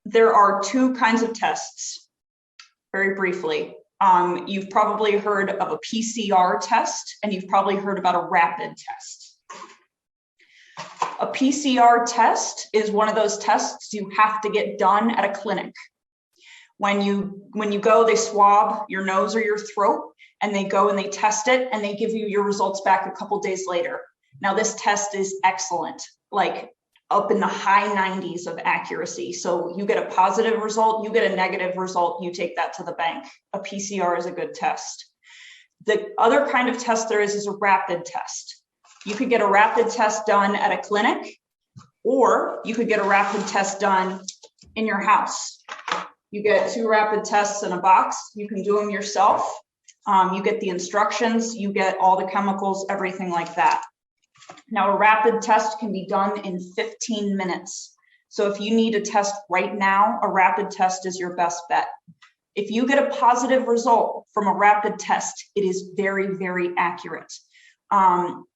there are two kinds of tests, very briefly. You've probably heard of a PCR test, and you've probably heard about a rapid test. A PCR test is one of those tests you have to get done at a clinic. When you go, they swab your nose or your throat, and they go and they test it, and they give you your results back a couple days later. Now, this test is excellent, like up in the high 90s of accuracy. So you get a positive result, you get a negative result, you take that to the bank. A PCR is a good test. The other kind of test there is a rapid test. You could get a rapid test done at a clinic, or you could get a rapid test done in your house. You get 2 rapid tests in a box. You can do them yourself. You get the instructions, you get all the chemicals, everything like that. Now, a rapid test can be done in 15 minutes. So if you need a test right now, a rapid test is your best bet. If you get a positive result from a rapid test, it is very, very accurate.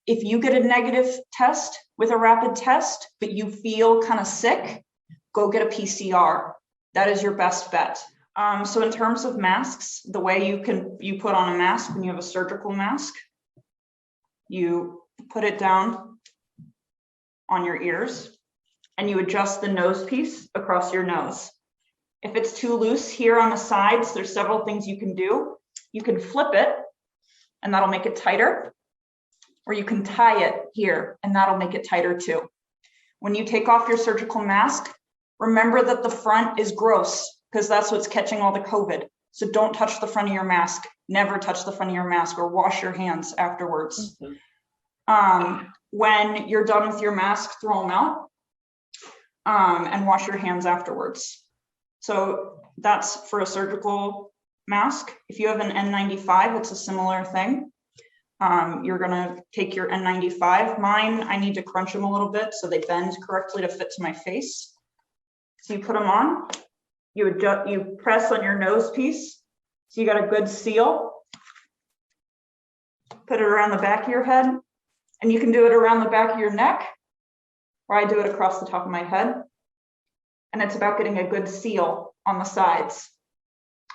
If you get a negative test with a rapid test, but you feel kind of sick, go get a PCR. That is your best bet. So in terms of masks, the way you put on a mask when you have a surgical mask, you put it down on your ears and you adjust the nose piece across your nose. If it's too loose here on the sides, there's several things you can do. You can flip it and that'll make it tighter, or you can tie it here and that'll make it tighter too. When you take off your surgical mask, remember that the front is gross because that's what's catching all the COVID. So don't touch the front of your mask. Never touch the front of your mask, or wash your hands afterwards. Mm-hmm. When you're done with your mask, throw them out and wash your hands afterwards. So that's for a surgical mask. If you have an N95, it's a similar thing. You're gonna take your N95. Mine, I need to crunch them a little bit so they bend correctly to fit to my face. So you put them on, you press on your nose piece. So you got a good seal. Put it around the back of your head. And you can do it around the back of your neck, or I do it across the top of my head. And it's about getting a good seal on the sides.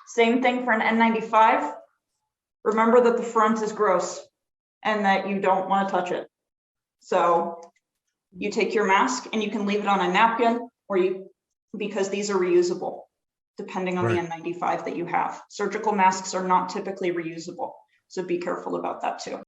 Same thing for an N95. Remember that the front is gross and that you don't want to touch it. So you take your mask and you can leave it on a napkin, or because these are reusable, depending on the N95 that you have. Surgical masks are not typically reusable, so be careful about that too.